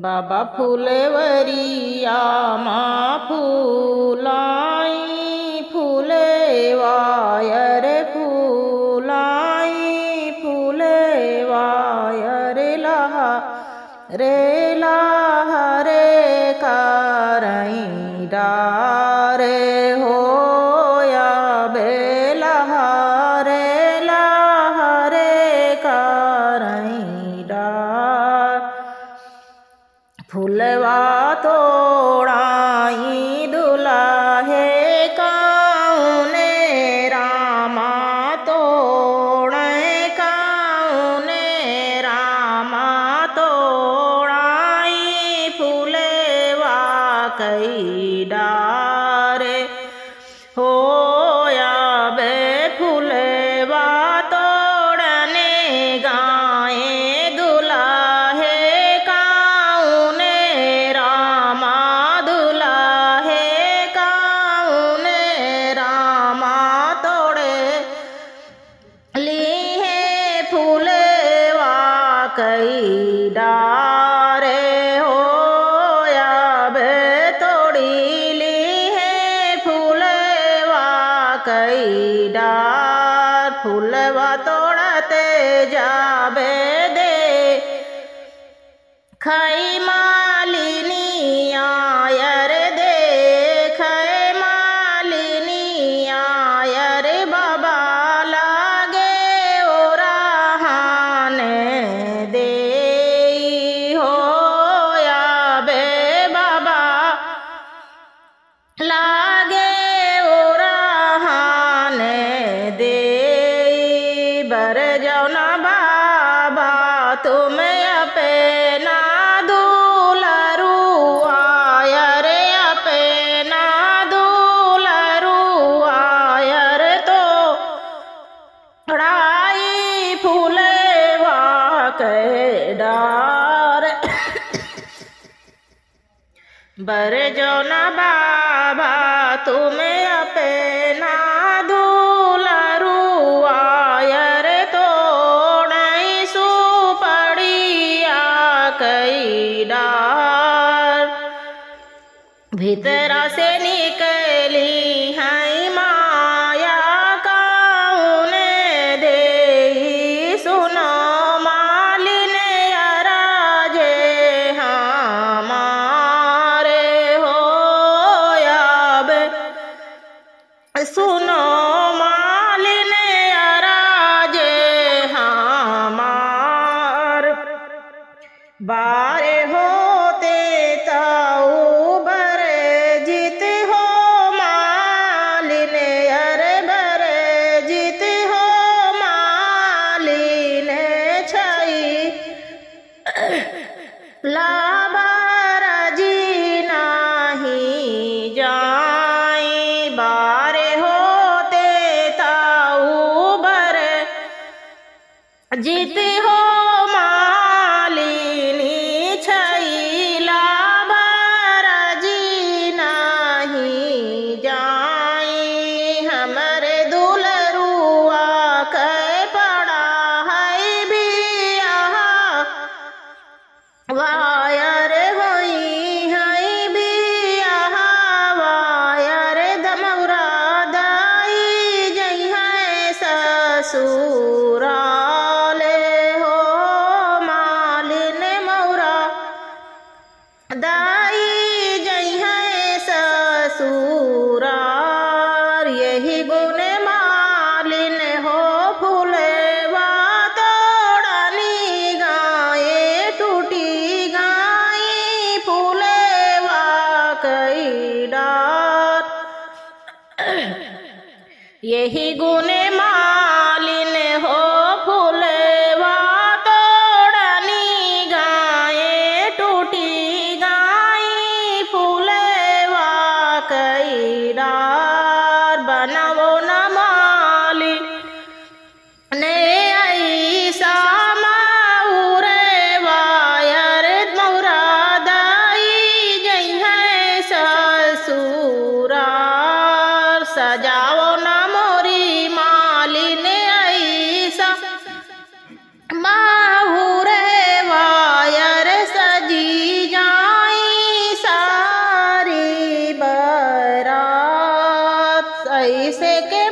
बाबा फुलवरिया मा फुलाई फुले वायर फुलाई फुले वायर लहा रे कारई डारे हो या बेलहा रे कारई डार फुलवा तोड़ाई दुलाहे काउने रामा तोड़े काउने रामा तोड़ाई फुलवा कई डारे हो या बे फुलवा तोड़ने गाए दुलाहे काउने रामा दुलाहे काउने रामा तोड़े ली है फुलवा कई डारे हो या बे तोड़ी ली है फुलवा कई डार फुलवा तोड़ते जाबे दे खई मालिनी आयर दे खई मालिनी आयर बाबा लागे ओराहाने दे हो या बे बाबा लागे ओराहाने दे बर जाओ ना बाबा तुम अपना दुलारू आयर अपना दुलारू आयर तो ड़ाई फूलवा के डार बर जो ना बाबा तुम अपना दुलारू आयर तोड़ई सुपड़िया कई डार भीतरा से निकली है माया काउने दे सुनो मालिन अराजे हमारे हो याब सुनो मालिन अराजे हमार बारे होते ताऊ बर जीत हो मालिन अरे बर जीत हो मालिन छई लाबार जी नाही जाई बारे होते ताऊ बर जीत हो मालिनी छई लाबार जी नाही जाई हमरे दुलरुआ के पड़ा है बियाह वायर होई है बियाह वायर दमौरा दाई जई है ससुराले हो मालिन मौरा दाई जई है ससुरार यही गुण मालिन हो फुलवा तोड़नी गाए टूटी गाई फुलवा कई डार यही गुण मालिन हो फुलवा तोड़नी गाए टूटी गाई फुलवा कई डार बनावो न मालिन ने ऐसा माउरे वायर मौरा दाई जई है ससुरार सजाओ न मोरी माँ के